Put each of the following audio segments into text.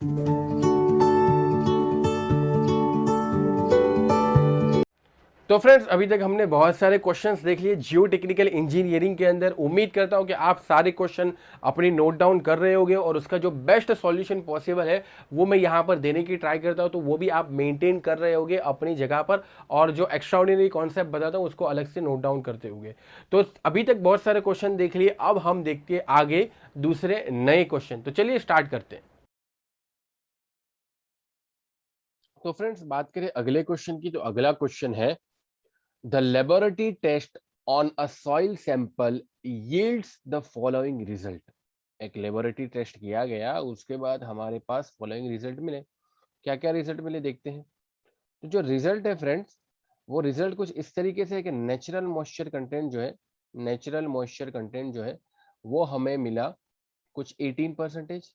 तो फ्रेंड्स, अभी तक हमने बहुत सारे क्वेश्चंस देख लिए जियो टेक्निकल इंजीनियरिंग के अंदर। उम्मीद करता हूं कि आप सारे क्वेश्चन अपनी नोट डाउन कर रहे होंगे और उसका जो बेस्ट सॉल्यूशन पॉसिबल है वो मैं यहां पर देने की ट्राई करता हूं, तो वो भी आप मेंटेन कर रहे होंगे अपनी जगह पर, और जो एक्स्ट्राऑर्डिनरी कॉन्सेप्ट बताता हूं उसको अलग से नोट डाउन करते होंगे। तो अभी तक बहुत सारे क्वेश्चन देख लिए, अब हम देखते हैं आगे दूसरे नए क्वेश्चन। तो चलिए स्टार्ट करते हैं। तो फ्रेंड्स, बात करें अगले क्वेश्चन की, तो अगला क्वेश्चन है The laboratory test on a soil sample yields the following result. एक लेबोरेटरी टेस्ट किया गया, उसके बाद हमारे पास फॉलोइंग रिजल्ट मिले। क्या क्या रिजल्ट मिले देखते हैं। तो जो रिजल्ट है फ्रेंड्स, वो रिजल्ट कुछ इस तरीके से है कि नेचुरल मॉइस्चर कंटेंट जो है, नेचुरल मॉइस्चर कंटेंट जो है वो हमें मिला कुछ 18%।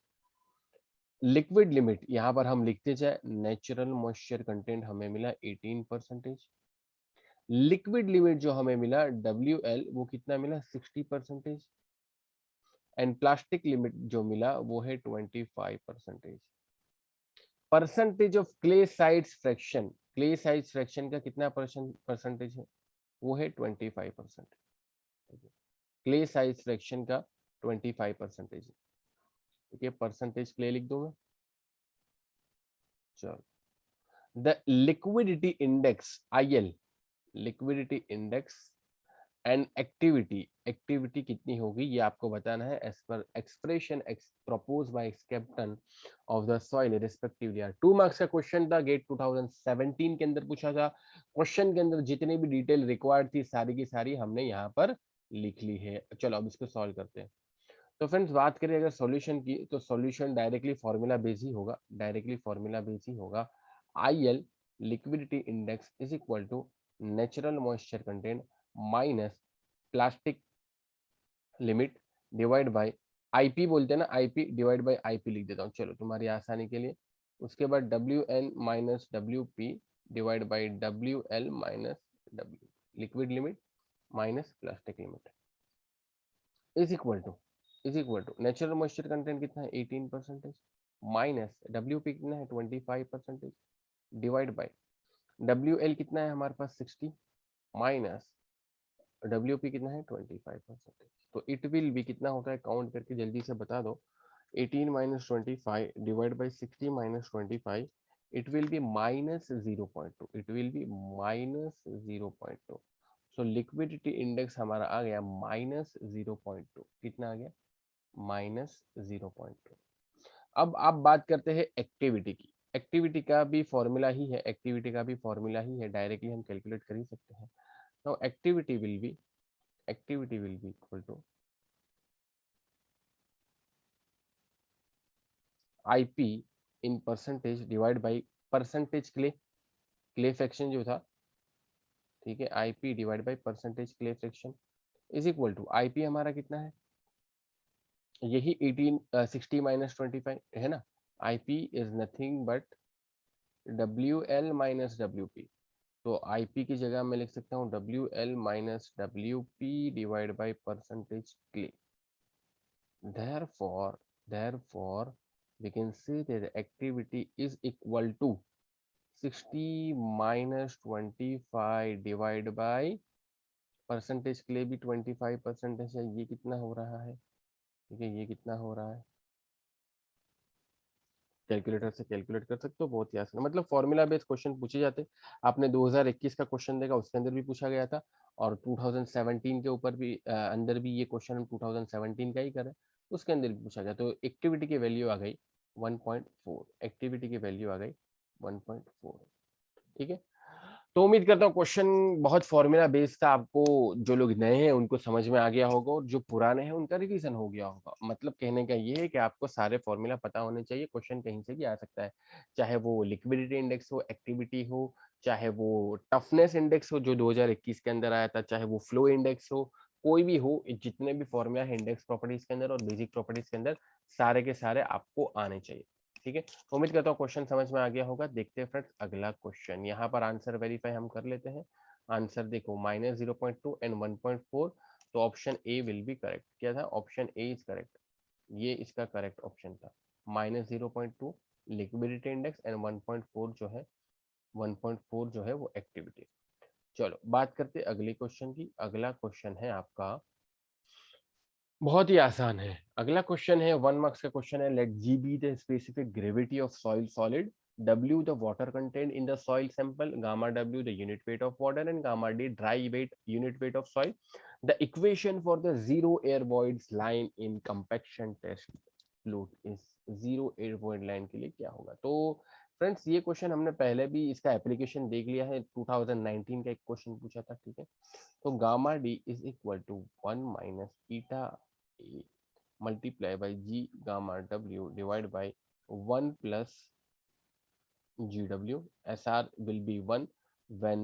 लिक्विड लिमिट यहाँ पर हम लिखते जाए, नेचुरल मॉइस्चर कंटेंट हमें मिला 18%। लिक्विड लिमिट जो हमें मिला WL वो कितना मिला 60%। एंड प्लास्टिक लिमिट जो मिला वो है 25%। Percentage of clay sides fraction, clay sides fraction का कितना परसेंटेज है, वो है 25%। क्ले साइज फ्रैक्शन का 25% है। ठीक है, परसेंटेज क्ले लिख दूं मैं। चलो, the liquidity index IL, liquidity index and activity, activity कितनी होगी ये आपको बताना है as per expression propose by captain of the soil respectively. 2 marks का क्वेश्चन था, गेट 2017 के अंदर पूछा था। क्वेश्चन के अंदर जितनी भी डिटेल रिक्वायर्ड थी सारी की सारी हमने यहाँ पर लिख ली है। चलो अब इसको सॉल्व करते हैं। तो फ्रेंड्स, बात करें अगर सॉल्यूशन की, तो सॉल्यूशन डायरेक्टली फॉर्मूला बेस ही होगा, डायरेक्टली फॉर्मूला बेस ही होगा। IL liquidity index is equal to natural moisture content minus plastic limit divide by IP, बोलते हैं ना IP, डिवाइड बाय IP लिख देता हूँ चलो तुम्हारी आसानी के लिए। उसके बाद WN minus WP divide by WL minus W, liquid limit minus plastic limit is equal to natural moisture content कितना है 18%, माइनस WP कितना है 25%, डिवाइड बाय WL कितना है हमारे पास 60, माइनस WP कितना है 25%। तो इट विल भी कितना होता है, काउंट करके जल्दी से बता दो। 18 minus 25 divide by 60 minus 25, it will be minus 0.2, it will be minus 0.2। So liquidity index हमारा आ गया माइनस 0.2। कितना आ गया, माइनस 0.2। अब आप बात करते हैं एक्टिविटी की। एक्टिविटी का भी फॉर्मूला ही है, एक्टिविटी का भी फॉर्मूला ही है, डायरेक्टली हम कैलकुलेट कर ही सकते हैं। Now activity will be equal to IP in percentage divide by percentage clay fraction जो था। ठीक है, IP divide by percentage clay fraction is equal to IP हमारा कितना है, यही 18 60 माइनस 25 है ना। IP is nothing but WL minus WP। तो IP की जगह मैं लिख सकता हूँ WL minus WP divide by percentage clay. Therefore, we can say that the activity is equal to 60 minus 25 divide by percentage के लिए भी 25% है। ये कितना हो रहा है, ठीक है, ये कितना हो रहा है, कैलकुलेटर से कैलकुलेट कर सकते हो, बहुत ही आसान। मतलब फॉर्मूला बेस्ड क्वेश्चन पूछे जाते। आपने 2021 का क्वेश्चन देखा, उसके अंदर भी पूछा गया था, और 2017 के ऊपर भी अंदर भी ये क्वेश्चन हम 2017 का ही करें, उसके अंदर भी पूछा गया। तो एक्टिविटी की वैल्यू आ गई 1.4, एक्टिविटी की वैल्यू आ गई 1.4। ठीक है, तो उम्मीद करता हूँ क्वेश्चन बहुत फॉर्मूला बेस्ड था, आपको जो लोग नए हैं उनको समझ में आ गया होगा, और जो पुराने हैं उनका रिवीजन हो गया होगा। मतलब कहने का ये है कि आपको सारे फॉर्मूला पता होने चाहिए, क्वेश्चन कहीं से भी आ सकता है, चाहे वो लिक्विडिटी इंडेक्स हो, एक्टिविटी हो, चाहे वो टफनेस इंडेक्स हो जो 2021 के अंदर आया था, चाहे वो फ्लो इंडेक्स हो, कोई भी हो, जितने भी फॉर्मूला है इंडेक्स प्रॉपर्टीज के अंदर और बेसिक प्रॉपर्टीज के अंदर, सारे के सारे आपको आने चाहिए। ठीक है, उम्मीद करता हूँ क्वेश्चन समझ में आ गया होगा। देखते हैं फ्रेंड्स अगला क्वेश्चन, यहाँ पर आंसर वेरीफाई हम कर लेते हैं। आंसर देखो माइनस 0.2 एंड 1.4, तो option A will be correct. क्या था, ऑप्शन ए इज करेक्ट, ये इसका करेक्ट ऑप्शन था। -0.2 लिक्विडिटी इंडेक्स एंड 1.4 जो है 1.4 जो है वो एक्टिविटी। चलो बात करते हैं अगले क्वेश्चन की। अगला क्वेश्चन है आपका, बहुत ही आसान है। अगला क्वेश्चन है 1 मार्क्स का क्वेश्चन है। Let G be the specific gravity of soil solid, W the water content in the soil sample, gamma W the unit weight of water, and gamma D dry weight unit weight of soil. The equation for the zero air voids line in compaction test fluid is, zero air void line के लिए क्या होगा? तो friends ये question हमने पहले भी इसका एप्लीकेशन देख लिया है, 2019 का एक क्वेश्चन पूछा था, ठीक है। तो gamma D is equal to 1 minus eta A multiply by G gamma W divide by 1 plus G W. S R will be 1 when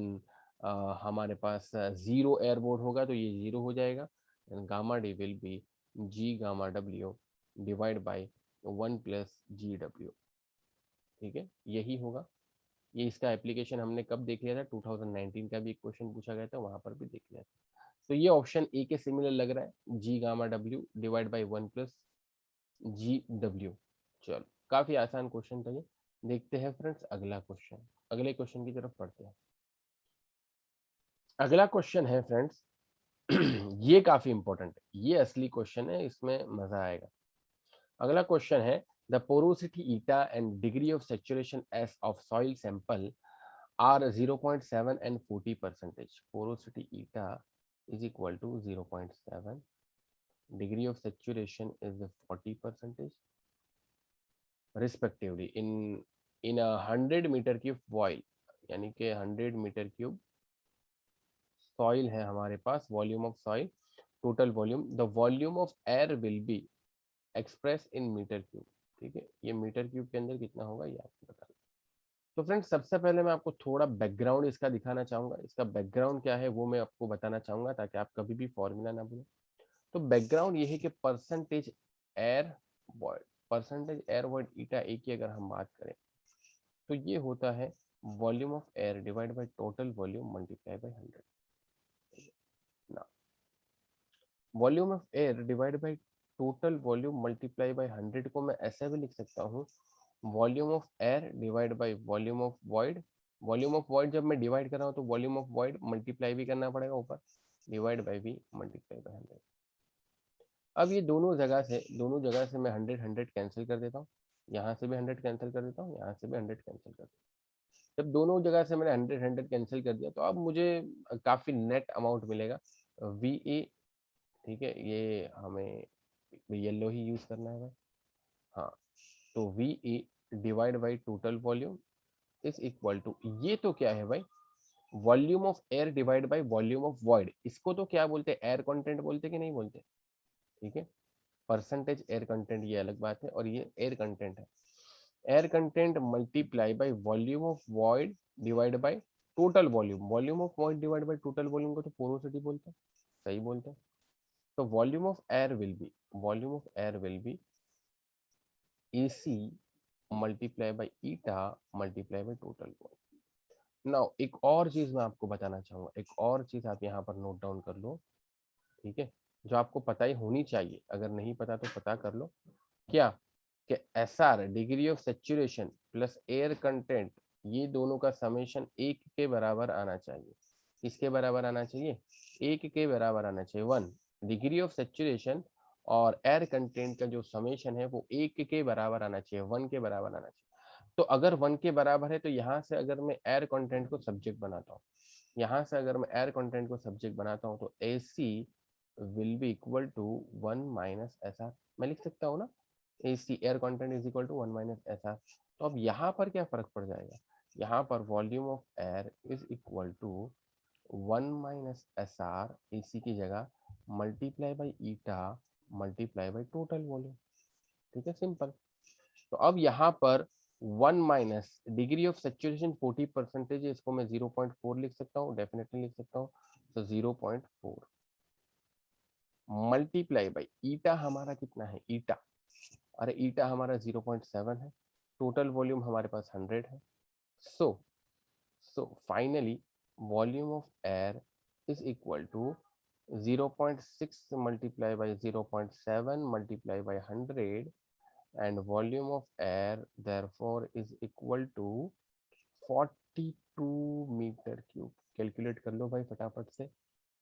हमारे पास जीरो एयरबोर्ड होगा तो ये जीरो हो जाएगा। Gamma D will be ji gamma W divide by 1 plus G W, ठीक है, यही होगा। ये इसका एप्लीकेशन हमने कब देख लिया था, 2019 का भी एक क्वेश्चन पूछा गया था, वहां पर भी देख लिया था। तो ये ऑप्शन ए के सिमिलर लग रहा है, जी gamma W divide by 1 plus G W. चलो काफी आसान क्वेश्चन था ये। देखते हैं फ्रेंड्स अगला क्वेश्चन, अगले क्वेश्चन की तरफ पढ़ते हैं। अगला क्वेश्चन है फ्रेंड्स ये काफी इंपॉर्टेंट है, ये असली क्वेश्चन है, इसमें मजा आएगा। अगला क्वेश्चन है, the porosity eta and degree of saturation S of soil sample are 0.7 and 40%. Porosity eta is equal to 0.7. Degree of saturation is 40% respectively in a 100 metre cube void, यानी कि 100 मीटर क्यूब सॉइल है हमारे पास, volume of soil, total volume, the volume of air will be express in metre cube, ठीक है। ये metre cube के अंदर कितना होगा ये आपको बताना। तो फ्रेंड्स सबसे पहले मैं आपको थोड़ा बैकग्राउंड इसका दिखाना चाहूंगा, इसका बैकग्राउंड क्या है वो मैं आपको बताना चाहूंगा ताकि आप कभी भी फॉर्मूला ना भूलें। तो बैकग्राउंड ये है कि percentage air void, percentage air void eta a की अगर हम बात करें तो ये होता है volume of air divide by total volume multiply by 100 ना। Volume of air divide by total volume multiply by 100 को मैं ऐसे भी लिख सकता हूँ, volume of air divide by volume of void. Volume of void जब मैं डिवाइड कर रहा हूँ तो वॉल्यूम ऑफ वॉइड मल्टीप्लाई भी करना पड़ेगा ऊपर, डिवाइड बाय भी मल्टीप्लाई बाय 100। अब ये दोनों जगह से मैं 100 कैंसिल कर देता हूँ, यहाँ से भी 100 कैंसिल कर देता हूँ, यहाँ से भी 100 कैंसिल कर देता हूँ। जब दोनों जगह से मैंने 100 कैंसिल कर दिया तो अब मुझे काफी नेट अमाउंट मिलेगा, वी ए, ठीक है, ये हमें येलो ही यूज करना है भाई। हाँ, तो V A divide by total volume is equal to, ये तो क्या है भाई, volume of air divide by volume of void. इसको तो क्या बोलते हैं, एयर कंटेंट बोलते कि नहीं बोलते, ठीक है। परसेंटेज एयर कंटेंट ये अलग बात है, और ये एयर कंटेंट है। Air content multiply by volume of void divide by total volume, volume of void divide by total volume को तो पोरोसिटी बोलते हैं, सही बोलते हैं। तो volume of air will B, volume of air will B AC multiply by eta multiply by total volume. Now एक और चीज मैं आपको बताना चाहूंगा, एक और चीज आप यहाँ पर नोट डाउन कर लो, ठीक है, जो आपको पता ही होनी चाहिए, अगर नहीं पता तो पता कर लो। क्या कि SR degree of saturation plus air content, ये दोनों का समेशन एक के बराबर आना चाहिए। किसके बराबर आना चाहिए, एक के बराबर आना चाहिए। 1 डिग्री ऑफ सेचुरेशन और एयर कंटेंट का जो समेशन है वो एक के बराबर आना चाहिए, 1 के बराबर आना चाहिए। तो अगर 1 के बराबर है तो यहाँ से अगर मैं एयर कंटेंट को सब्जेक्ट बनाता हूँ, यहाँ से अगर मैं एयर कंटेंट को सब्जेक्ट बनाता हूँ तो AC will be equal to 1 minus SR, मैं लिख सकता हूँ ना, AC air content is equal to 1 minus SR। तो अब यहाँ पर क्या फर्क पड़ जाएगा, यहाँ पर volume of air is equal to 1 minus SR AC की जगह multiply by eta multiply by total volume, ठीक है, सिंपल। तो अब यहाँ पर 1 माइनस डिग्री ऑफ सेचुरेशन 40% है, इसको मैं 0.4 लिख सकता हूँ, डेफिनेटली लिख सकता हूँ। तो 0.4 मल्टीप्लाई बाई ईटा हमारा कितना है, ईटा, अरे ईटा हमारा 0.7 है, टोटल वॉल्यूम हमारे पास 100 है। So so finally volume of air is equal to 0.6 multiply by 0.7 multiply by 100 and volume of air therefore is equal to 42 metre cube. Calculate कर लो भाई फटाफट से,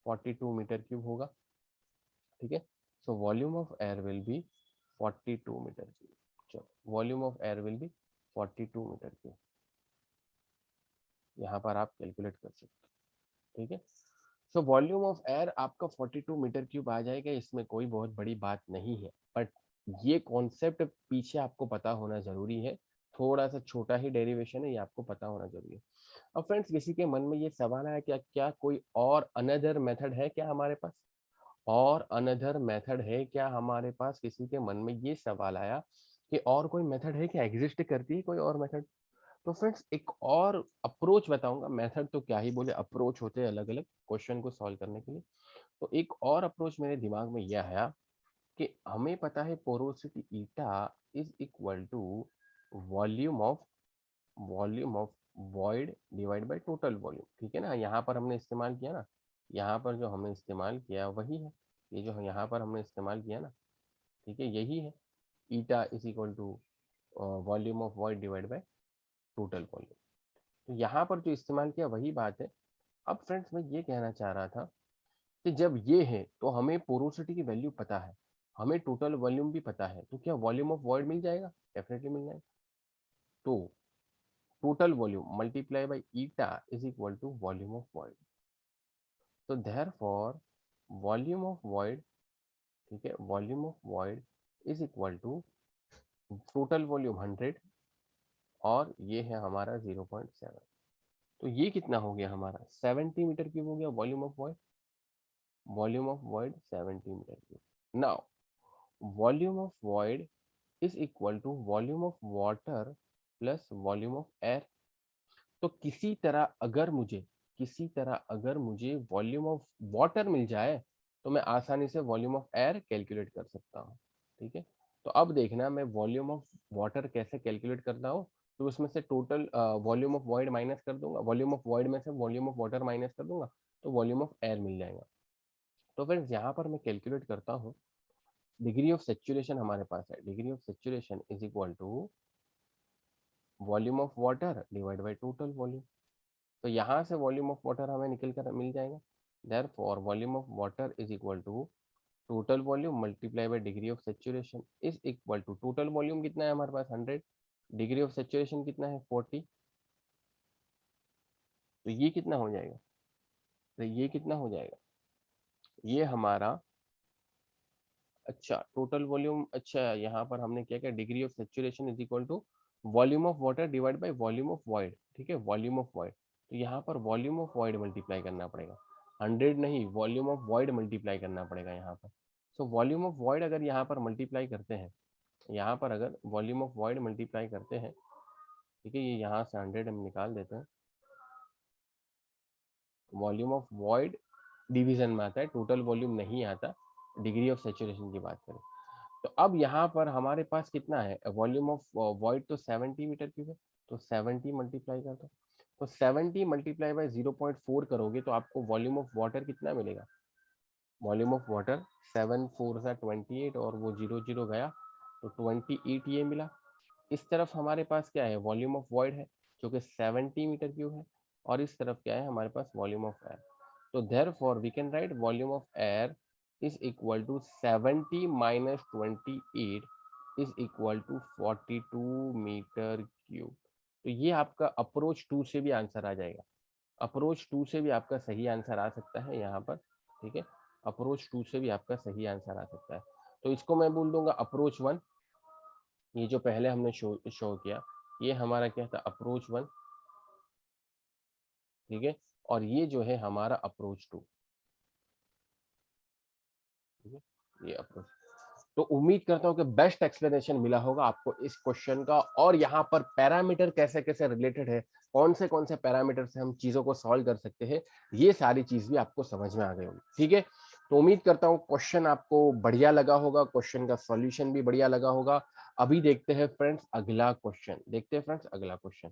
42 मीटर क्यूब होगा, ठीक है। So volume of air will be 42 metre cube. चलो, volume of air will be 42 metre cube, यहाँ पर आप कैलकुलेट कर सकते हो, ठीक है। सो वॉल्यूम ऑफ एयर आपका 42 मीटर क्यूब आ जाएगा, इसमें कोई बहुत बड़ी बात नहीं है, बट ये कॉन्सेप्ट पीछे आपको पता होना जरूरी है। थोड़ा सा छोटा ही डेरिवेशन है, ये आपको पता होना जरूरी है। अब फ्रेंड्स, किसी के मन में ये सवाल आया क्या, क्या कोई और अनदर मेथड है क्या हमारे पास, और अनदर मेथड है क्या हमारे पास, किसी के मन में ये सवाल आया कि और कोई मेथड है क्या, एग्जिस्ट करती है कोई और मेथड। तो फ्रेंड्स, एक और अप्रोच बताऊंगा, मेथड तो क्या ही बोले, अप्रोच होते हैं अलग अलग क्वेश्चन को सॉल्व करने के लिए। तो एक और अप्रोच मेरे दिमाग में यह आया कि हमें पता है porosity eta is equal to volume of volume of void divide by total volume, ठीक है ना। यहाँ पर हमने इस्तेमाल किया ना, यहाँ पर जो हमने इस्तेमाल किया वही है, ये जो यहाँ पर हमने इस्तेमाल किया ना, ठीक है, यही है। Eta is equal to volume of void divide by total volume. तो यहाँ पर जो इस्तेमाल किया वही बात है। अब फ्रेंड्स, मैं ये कहना चाह रहा था कि जब ये है तो हमें पोरोसिटी की वैल्यू पता है, हमें टोटल वॉल्यूम भी पता है, तो क्या वॉल्यूम ऑफ वॉइड मिल जाएगा, डेफिनेटली मिल जाएगा। तो total volume multiply by eta is equal to volume of void. तो देयरफॉर वॉल्यूम ऑफ वॉइड, ठीक है, volume of void is equal to total volume 100 और ये है हमारा 0.7। तो ये कितना हो गया हमारा, 70 मीटर क्यूब हो गया volume of void. Volume of void 70 metre cube. Now volume of void is equal to volume of water plus volume of air. तो किसी तरह अगर मुझे वॉल्यूम ऑफ वाटर मिल जाए तो मैं आसानी से वॉल्यूम ऑफ एयर कैलकुलेट कर सकता हूँ, ठीक है। तो अब देखना मैं वॉल्यूम ऑफ वाटर कैसे कैलकुलेट करता हूँ। तो उसमें से total volume of void minus कर दूंगा, वॉल्यूम ऑफ वॉइड में से वॉल्यूम ऑफ वाटर माइनस कर दूंगा, तो वॉल्यूम ऑफ एयर मिल जाएगा। तो फ्रेंड्स, यहाँ पर मैं कैलकुलेट करता हूँ, डिग्री ऑफ सेचुरेशन हमारे पास है, degree of saturation is equal to volume of water divide by total volume. तो यहाँ से वॉल्यूम ऑफ वाटर हमें निकल कर मिल जाएगा। Therefore volume of water is equal to total volume multiply by degree of saturation is equal to, total volume कितना है हमारे पास 100, डिग्री ऑफ सेचुरेशन कितना है 40। तो ये कितना हो जाएगा, तो ये कितना हो जाएगा, ये हमारा, अच्छा टोटल वॉल्यूम, अच्छा यहाँ पर हमने क्या किया, degree of saturation is equal to volume of water divide by volume of void, ठीक है, वॉल्यूम ऑफ वॉइड। तो यहाँ पर वॉल्यूम ऑफ वॉइड मल्टीप्लाई करना पड़ेगा, 100 नहीं, वॉल्यूम ऑफ वॉइड मल्टीप्लाई करना पड़ेगा यहाँ पर। सो वॉल्यूम ऑफ वॉइड अगर यहाँ पर मल्टीप्लाई करते हैं, यहाँ पर अगर वॉल्यूम ऑफ वॉइड मल्टीप्लाई करते हैं, ठीक है, ये यहाँ से 100 हम निकाल देते हैं। वॉल्यूम ऑफ वॉइड डिवीजन में आता है, टोटल वॉल्यूम नहीं आता, डिग्री ऑफ सेचुरेशन की बात करें। तो अब यहाँ पर हमारे पास कितना है, वॉल्यूम ऑफ वॉइड तो 70 मीटर क्यूब है, तो 70 मल्टीप्लाई कर दो। तो 70 मल्टीप्लाई बाय 0.4 करोगे तो आपको वॉल्यूम ऑफ वाटर कितना मिलेगा, वॉल्यूम ऑफ वाटर 7 4 सा 28 और वो 0 0 गया, तो 28 ये मिला। इस तरफ हमारे पास क्या है, वॉल्यूम ऑफ वॉइड है जो कि 70 मीटर क्यूब है, और इस तरफ क्या है हमारे पास, वॉल्यूम ऑफ एयर। तो therefore we can write volume of air is equal to 70 minus 28 is equal to 42 metre cube. तो ये आपका अप्रोच 2 से भी आंसर आ जाएगा, अप्रोच 2 से भी आपका सही आंसर आ सकता है यहाँ पर, ठीक है, अप्रोच 2 से भी आपका सही आंसर आ सकता है। तो इसको मैं बोल दूंगा अप्रोच 1, ये जो पहले हमने शो किया, ये हमारा क्या था, अप्रोच 1, ठीक है, और ये जो है हमारा अप्रोच 2, ठीक है, ये अप्रोच। तो उम्मीद करता हूँ कि बेस्ट एक्सप्लेनेशन मिला होगा आपको इस क्वेश्चन का, और यहाँ पर पैरामीटर कैसे कैसे रिलेटेड है, कौन से पैरामीटर से हम चीजों को सॉल्व कर सकते हैं, ये सारी चीज भी आपको समझ में आ गई होगी, ठीक है। तो उम्मीद करता हूँ क्वेश्चन आपको बढ़िया लगा होगा, क्वेश्चन का सॉल्यूशन भी बढ़िया लगा होगा। अभी देखते हैं फ्रेंड्स अगला क्वेश्चन, देखते हैं फ्रेंड्स अगला क्वेश्चन।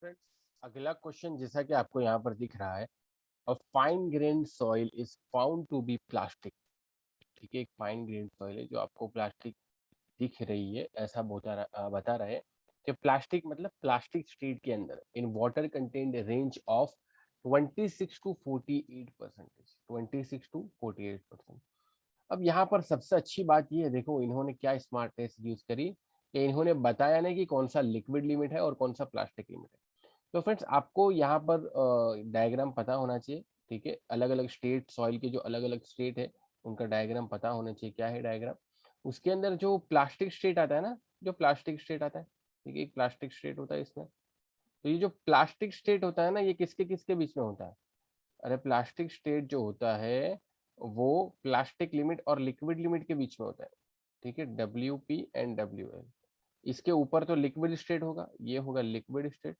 फ्रेंड्स, अगला क्वेश्चन जैसा कि आपको यहाँ पर दिख रहा है, a fine grain soil is found to be plastic, ठीक है, एक फाइन ग्रेन सॉइल है जो आपको प्लास्टिक दिख रही है, ऐसा बता रहा है कि प्लास्टिक मतलब प्लास्टिक स्टेट के अंदर in water content range of 26 to 48%, 26 to 48%। अब यहाँ पर सबसे अच्छी बात ये है, देखो इन्होंने क्या स्मार्ट टेस्ट यूज करी कि इन्होंने बताया नहीं कि कौन सा लिक्विड लिमिट है और कौन सा प्लास्टिक लिमिट है। तो फ्रेंड्स आपको यहाँ पर डायग्राम पता होना चाहिए, ठीक है, अलग अलग स्टेट सॉइल के जो अलग अलग स्टेट है उनका डायग्राम पता होना चाहिए। क्या है डायग्राम? उसके अंदर जो प्लास्टिक स्टेट आता है ना, जो प्लास्टिक स्टेट आता है, ठीक है, एक प्लास्टिक स्टेट होता है इसमें। तो ये जो प्लास्टिक स्टेट होता है ना, ये किसके किसके बीच में होता है? अरे प्लास्टिक स्टेट जो होता है वो प्लास्टिक लिमिट और लिक्विड लिमिट के बीच में होता है, ठीक है, WP एंड WL। इसके ऊपर तो लिक्विड स्टेट होगा, ये होगा लिक्विड स्टेट,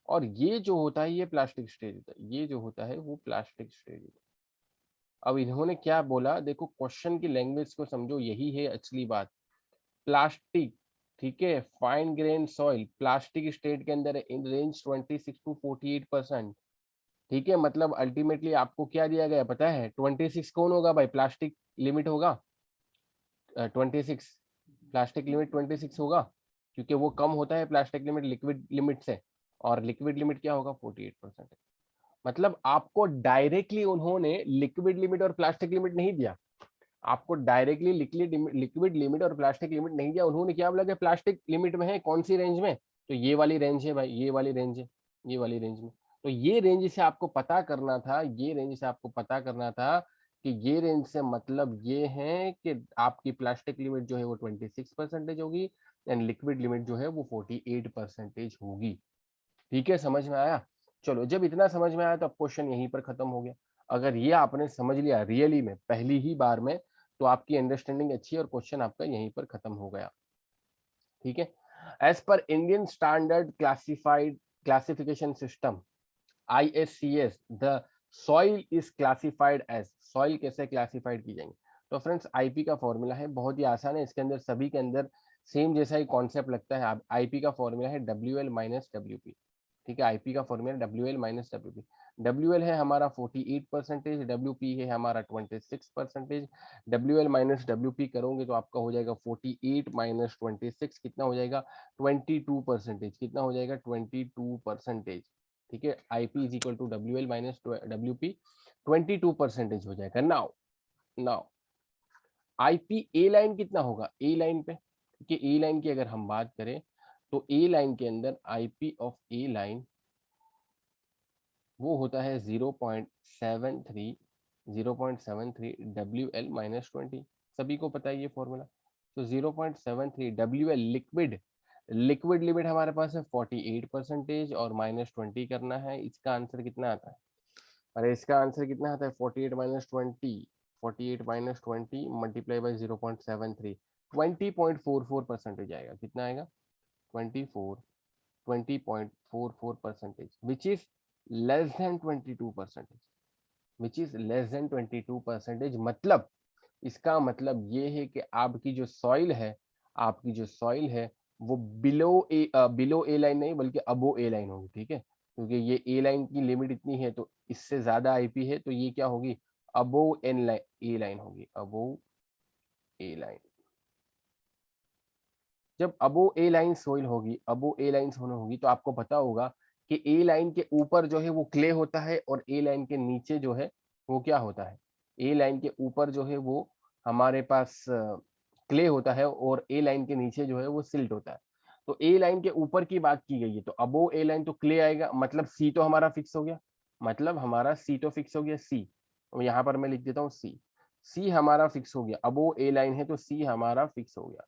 और ये जो होता है ये प्लास्टिक स्टेज होता है, ये जो होता है वो प्लास्टिक स्टेज होता है। अब इन्होंने क्या बोला, देखो क्वेश्चन की लैंग्वेज को समझो, यही है असली बात। प्लास्टिक, ठीक है, fine grain soil plastic state के अंदर इन रेंज 26 टू 48%, ठीक है, मतलब अल्टीमेटली आपको क्या दिया गया पता है? 26 कौन होगा भाई? प्लास्टिक लिमिट होगा, 26 प्लास्टिक लिमिट 26 होगा, क्योंकि वो कम होता है प्लास्टिक लिमिट लिक्विड लिमिट से, और लिक्विड लिमिट क्या होगा? 48%। मतलब आपको डायरेक्टली उन्होंने लिक्विड लिमिट और प्लास्टिक लिमिट नहीं दिया, आपको डायरेक्टली लिक्विड लिमिट और प्लास्टिक लिमिट नहीं दिया। उन्होंने क्या बोला कि प्लास्टिक लिमिट में है, कौन सी रेंज में? तो ये वाली रेंज है भाई, ये वाली रेंज है, ये वाली रेंज में। तो ये रेंज से आपको पता करना था, ये रेंज से आपको पता करना था कि ये रेंज से मतलब ये है कि आपकी प्लास्टिक लिमिट जो है वो 26% होगी एंड लिक्विड लिमिट जो है वो 48% होगी। ठीक है, समझ में आया? चलो, जब इतना समझ में आया तो अब क्वेश्चन यहीं पर खत्म हो गया। अगर ये आपने समझ लिया रियली में पहली ही बार में, तो आपकी अंडरस्टैंडिंग अच्छी है और क्वेश्चन आपका यहीं पर खत्म हो गया। ठीक है, एज पर Indian standard classified classification system ISCS, the soil is classified as, soil कैसे क्लासिफाइड की जाएंगे? तो फ्रेंड्स आईपी का फॉर्मूला है, बहुत ही आसान है, इसके अंदर सभी के अंदर सेम जैसा ही कॉन्सेप्ट लगता है। आईपी का फॉर्मूला है WL माइनस WP, ठीक है, आईपी का formula WL minus WP। WL है हमारा 48%, WP है हमारा 26%। WL माइनस WP करोगे तो आपका हो जाएगा 48 माइनस 26, कितना हो जाएगा? 22%। कितना हो जाएगा? 22%। ठीक है, IP is equal to WL minus WP, 22% हो जाएगा। Now now IP A line कितना होगा? ए लाइन पे, कि ए लाइन की अगर हम बात करें तो ए लाइन के अंदर आईपी ऑफ ए लाइन वो होता है 0.73, 0.73 WL माइनस 20। सभी को पता है ये फॉर्मूला। तो 0.73 WL लिक्विड, लिक्विड लिमिट हमारे पास है 48% और -20 करना है। इसका आंसर कितना आता है? अरे इसका आंसर कितना आता है? 48 माइनस 20, 48 माइनस 20 मल्टीप्लाई बाई 0.73, 20.44% आएगा। कितना आएगा? 20.44%, which is less than 22%, which is less than 22%। मतलब इसका मतलब ये है कि आपकी जो सॉइल है, आपकी जो सॉइल है वो बिलो ए लाइन नहीं बल्कि अबो ए लाइन होगी। ठीक है, क्योंकि ये ए लाइन की लिमिट इतनी है तो इससे ज्यादा आईपी है, तो ये क्या होगी? अबो एन लाइन ए लाइन होगी, अबो ए लाइन। जब अबो ए लाइन सोइल होगी, अबो ए लाइन सोइल होगी, तो आपको पता होगा कि ए लाइन के ऊपर जो है वो क्ले होता है और ए लाइन के नीचे जो है वो क्या होता है? ए लाइन के ऊपर जो है वो हमारे पास क्ले होता है और ए लाइन के नीचे जो है वो सिल्ट होता है। तो ए लाइन के ऊपर की बात की गई है तो अबो ए लाइन तो क्ले आएगा, मतलब सी तो हमारा फिक्स हो गया, मतलब हमारा सी तो फिक्स हो गया, सी। तो यहाँ पर मैं लिख देता हूँ सी, सी हमारा फिक्स हो गया। अबो ए लाइन है तो सी हमारा फिक्स हो गया।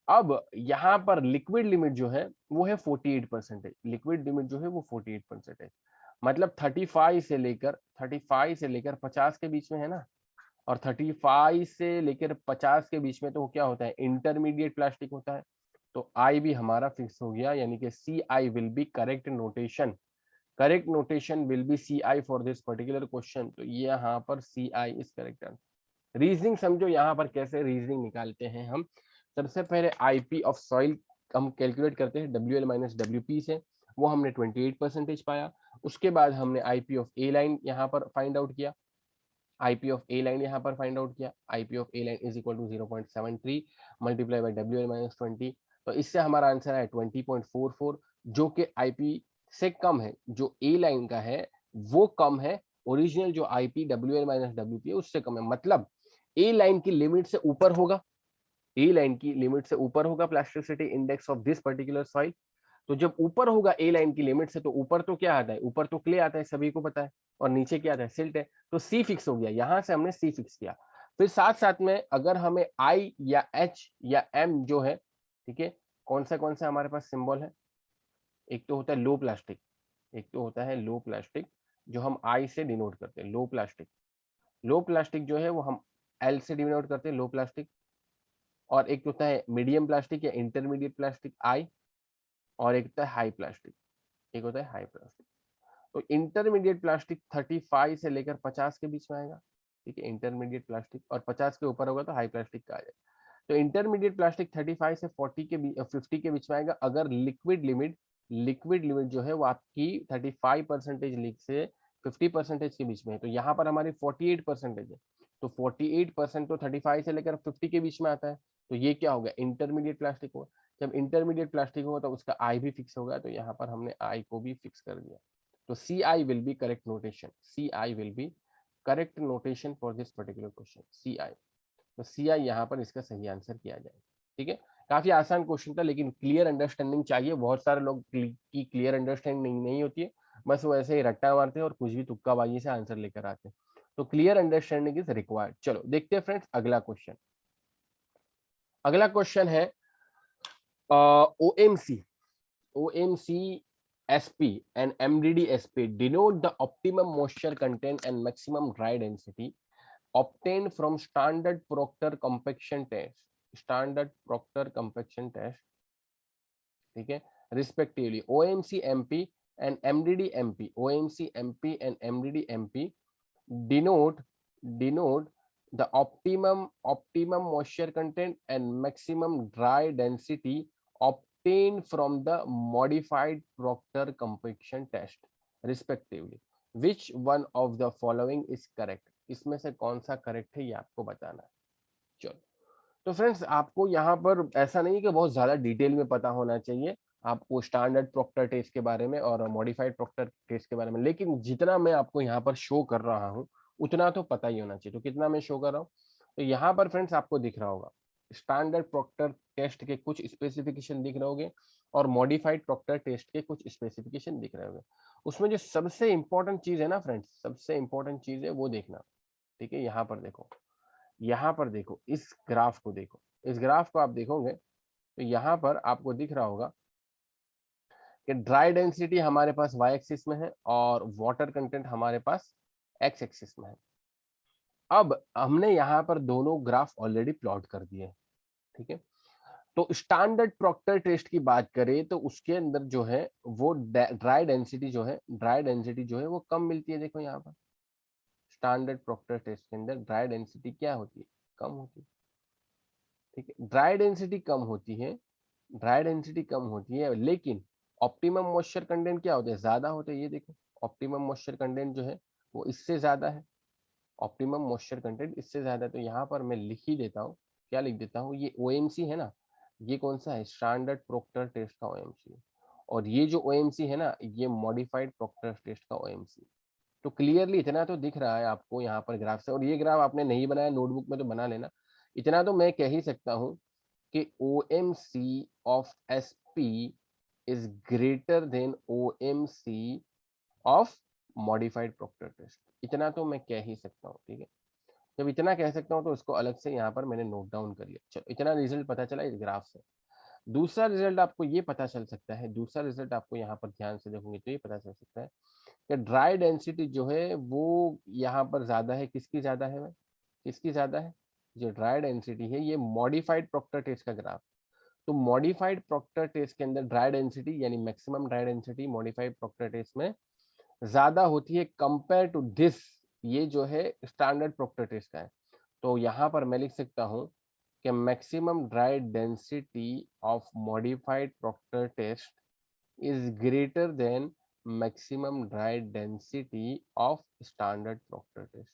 अब यहाँ पर लिक्विड लिमिट जो है वो है 48%, लिक्विड लिमिट जो है वो 48%, मतलब 35 से लेकर 50 के बीच में है ना। और 35 से लेकर 50 के बीच में तो क्या होता है? इंटरमीडिएट प्लास्टिक होता है। तो आई भी हमारा फिक्स हो गया, यानी कि C I will be correct notation, correct notation will be C I for this particular question. तो ये यहाँ पर C I is correct answer. Reasoning समझो, यहाँ पर कैसे रीजनिंग निकालते हैं हम। सबसे पहले आईपी ऑफ सॉइल हम कैलकुलेट करते हैं WL माइनस WP से, वो हमने 28% पाया। उसके बाद हमने आईपी ऑफ ए लाइन यहाँ पर फाइंड आउट किया, आईपी ऑफ ए लाइन यहाँ पर फाइंड आउट किया, IP of A line is equal to 0.73 multiply by W minus 20, तो इससे हमारा आंसर है 20.44, जो कि आईपी से कम है, जो ए लाइन का है वो कम है, ओरिजिनल जो IP W L minus W P है उससे कम है, मतलब ए लाइन की लिमिट से ऊपर होगा, ए लाइन की लिमिट से ऊपर होगा plasticity index of this particular soil. तो जब ऊपर होगा ए लाइन की लिमिट से, तो ऊपर तो क्या आता है, ऊपर तो क्ले आता है, सभी को पता है, और नीचे क्या आता है, सिल्ट है, तो सी फिक्स हो गया, यहां से हमने सी फिक्स किया। फिर साथ साथ में अगर हमें आई या एच या एम जो है, ठीक है, कौन सा हमारे पास सिंबल है, एक तो होता है लो प्लास्टिक, एक तो होता है लो प्लास्टिक जो हम आई से डिनोट करते हैं, लो प्लास्टिक, लो प्लास्टिक जो है वो हम एल से डिनोट करते हैं, लो प्लास्टिक, और एक तो होता है मीडियम प्लास्टिक या इंटरमीडिएट प्लास्टिक आई, और एक होता है हाई प्लास्टिक, एक होता है हाई प्लास्टिक। तो इंटरमीडिएट प्लास्टिक 35 से लेकर 50 के बीच में आएगा, ठीक है, इंटरमीडिएट प्लास्टिक, और 50 के ऊपर होगा तो हाई प्लास्टिक का आ जाएगा। तो इंटरमीडिएट प्लास्टिक 35 से 40 के बीच 50 के बीच में आएगा, अगर लिक्विड लिमिट जो है वो आपकी 35% लीक से 50% के बीच में है, तो यहाँ पर हमारी 48% है, तो 48% तो 35 से लेकर 50 के बीच में आता है, तो ये क्या हो गया, इंटरमीडिएट प्लास्टिक होगा। जब इंटरमीडिएट प्लास्टिक होगा तो उसका आई भी फिक्स होगा, तो यहाँ पर हमने आई को भी फिक्स कर दिया। तो C I will be correct notation, C I will be correct notation for this particular question, C I. तो सी आई यहाँ पर इसका सही आंसर किया जाए, ठीक है। काफी आसान क्वेश्चन था, लेकिन क्लियर अंडरस्टैंडिंग चाहिए, बहुत सारे लोग की क्लियर अंडरस्टैंडिंग नहीं होती है, बस वो ऐसे ही रट्टा मारते हैं और कुछ भी तुक्काबाजी से आंसर लेकर आते हैं, तो क्लियर अंडरस्टैंडिंग इज रिक्वायर्ड। चलो देखते हैं फ्रेंड्स अगला क्वेश्चन। अगला क्वेश्चन है OMC, OMC SP and MDD SP denote the optimum moisture content and maximum dry density obtained from standard Proctor compaction test, standard Proctor compaction test, ठीक है, respectively OMC MP and MDD MP, OMC MP and MDD MP denote denote the optimum moisture content and maximum dry density obtained from the modified Proctor compaction test respectively. Which one of the following is correct? इसमें से कौन सा correct है ये आपको बताना है। चलो, तो फ्रेंड्स आपको यहाँ पर ऐसा नहीं कि बहुत ज्यादा डिटेल में पता होना चाहिए, आपको स्टैंडर्ड प्रोक्टर टेस्ट के बारे में और मॉडिफाइड प्रोक्टर टेस्ट के बारे में, लेकिन जितना मैं आपको यहाँ पर शो कर रहा हूँ उतना तो पता ही होना चाहिए। तो कितना मैं शो कर रहा हूँ, तो यहाँ पर फ्रेंड्स आपको दिख रहा होगा स्टैंडर्ड प्रोक्टर टेस्ट के कुछ स्पेसिफिकेशन दिख रहे होंगे और मॉडिफाइड प्रोक्टर टेस्ट के कुछ स्पेसिफिकेशन दिख रहे होंगे। उसमें जो सबसे इंपॉर्टेंट चीज है ना फ्रेंड्स, सबसे इंपॉर्टेंट चीज है वो देखना, ठीक है। यहाँ पर देखो, यहाँ पर देखो, इस ग्राफ को देखो, इस ग्राफ को आप देखोगे तो यहाँ पर आपको दिख रहा होगा कि ड्राई डेंसिटी हमारे पास वाई एक्सिस में है और वाटर कंटेंट हमारे पास एक्स एक्सिस में है। अब हमने यहाँ पर दोनों ग्राफ ऑलरेडी प्लॉट कर दिए, ठीक है। तो स्टैंडर्ड प्रोक्टर टेस्ट की बात करें तो उसके अंदर जो है वो ड्राई डेंसिटी जो है, ड्राई डेंसिटी जो है वो कम मिलती है। देखो यहाँ पर स्टैंडर्ड प्रोक्टर टेस्ट के अंदर ड्राई डेंसिटी क्या होती है, कम होती है, ठीक है। ड्राई डेंसिटी कम होती है, ड्राई डेंसिटी कम होती है, लेकिन ऑप्टिमम मॉइस्चर कंटेंट क्या होते हैं, ज्यादा होते हैं। ये देखो ऑप्टिमम मॉइस्चर कंटेंट जो है वो इससे ज्यादा है, ऑप्टिमम मॉइस्चर कंटेंट इससे ज्यादा है। तो यहाँ पर मैं लिख ही देता हूँ, क्या लिख देता हूँ, ये ओएमसी है ना, ये कौन सा है, स्टैंडर्ड प्रोक्टर टेस्ट का ओएमसी, और ये जो ओएमसी है ना ये मॉडिफाइड प्रोक्टर टेस्ट का ओएमसी। तो क्लियरली इतना तो दिख रहा है आपको यहाँ पर ग्राफ से, और ये ग्राफ आपने नहीं बनाया नोटबुक में तो बना लेना। इतना तो मैं कह ही सकता हूँ कि OMC of SP is greater than OMC of modified Proctor test, इतना तो मैं कह ही सकता हूँ, ठीक है। जब इतना कह सकता हूँ तो इसको अलग से यहाँ पर मैंने नोट डाउन कर लिया। चलो इतना रिजल्ट पता चला इस ग्राफ से। दूसरा रिजल्ट आपको ये पता चल सकता है, दूसरा रिजल्ट आपको यहाँ पर ध्यान से देखोगे तो ये पता चल सकता है कि ड्राई डेंसिटी जो है वो यहाँ पर ज्यादा है, किसकी ज्यादा है, किसकी ज्यादा है, जो ड्राई डेंसिटी है, ये मॉडिफाइड प्रोक्टर टेस्ट का ग्राफ। तो मॉडिफाइड प्रोक्टर टेस्ट के अंदर ड्राई डेंसिटी यानी maximum dry density modified Proctor test में ज्यादा होती है कंपेयर टू दिस, ये जो है स्टैंडर्ड प्रोक्टर टेस्ट का है। तो यहाँ पर मैं लिख सकता हूँ कि maximum dry density of modified Proctor test is greater than maximum dry density of standard Proctor test.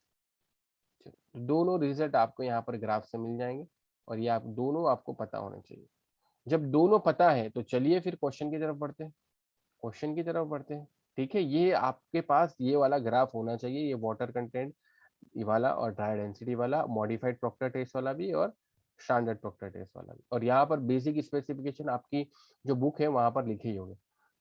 दोनों रिजल्ट आपको यहाँ पर ग्राफ से मिल जाएंगे और ये आप दोनों आपको पता होने चाहिए। जब दोनों पता है तो चलिए फिर क्वेश्चन की तरफ बढ़ते हैं। क्वेश्चन की तरफ बढ़ते हैं। ठीक है, ये आपके पास ये वाला ग्राफ होना चाहिए, ये वाटर कंटेंट वाला और ड्राई डेंसिटी वाला, मॉडिफाइड प्रोक्टर टेस्ट वाला भी और स्टैंडर्ड प्रोक्टर टेस्ट वाला भी, और यहाँ पर बेसिक स्पेसिफिकेशन आपकी जो बुक है वहां पर लिखे ही होंगे।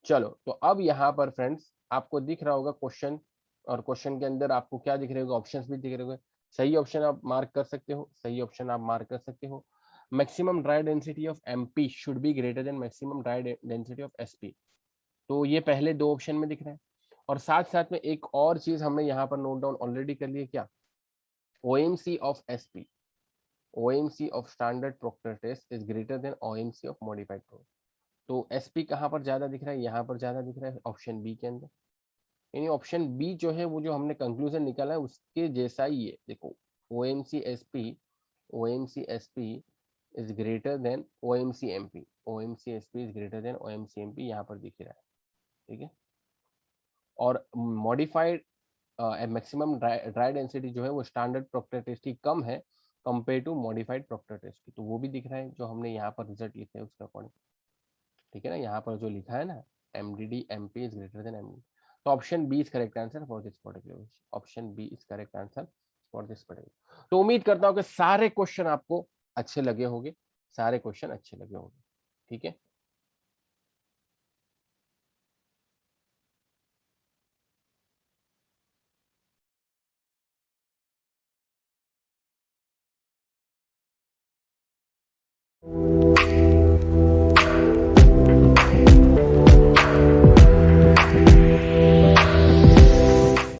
चलो तो अब यहाँ पर फ्रेंड्स आपको दिख रहा होगा क्वेश्चन, और क्वेश्चन के अंदर आपको क्या दिख रहे होगा, ऑप्शंस भी दिख रहे होंगे। सही ऑप्शन आप मार्क कर सकते हो, सही ऑप्शन आप मार्क कर सकते हो। Maximum dry density of MP should be greater than maximum dry density of SP. तो ये पहले दो ऑप्शन में दिख रहा है। और साथ साथ में एक और चीज हमने यहाँ पर नोट डाउन ऑलरेडी कर ली है, क्या? OMC of SP, OMC of standard proctor test is greater than OMC of modified proctor। तो SP कहाँ पर ज्यादा दिख रहा है? यहाँ पर ज्यादा दिख रहा है ऑप्शन बी के अंदर। यानी ऑप्शन बी जो है वो जो हमने कंक्लूजन निकाला है उसके जैसा ही है। देखो OMC SP, OMC SP is greater than OMC MP, OMC SP is greater than OMC MP, यहाँ पर दिख रहा है। ठीक है, और मॉडिफाइड मैक्सिमम ड्राई डेंसिटी जो है वो स्टैंडर्ड प्रोक्टर टेस्ट की कम है compare to modified Proctor test की, तो वो भी दिख रहा है जो हमने यहाँ पर रिजल्ट लिखे है उसके अकॉर्डिंग। ठीक है ना, यहाँ पर जो लिखा है ना MDD MP is greater than MDD, तो option B is correct answer for this particular, option B is correct answer for this particular. तो उम्मीद करता हूँ कि सारे क्वेश्चन आपको अच्छे लगे होंगे, सारे क्वेश्चन अच्छे लगे होंगे। ठीक है,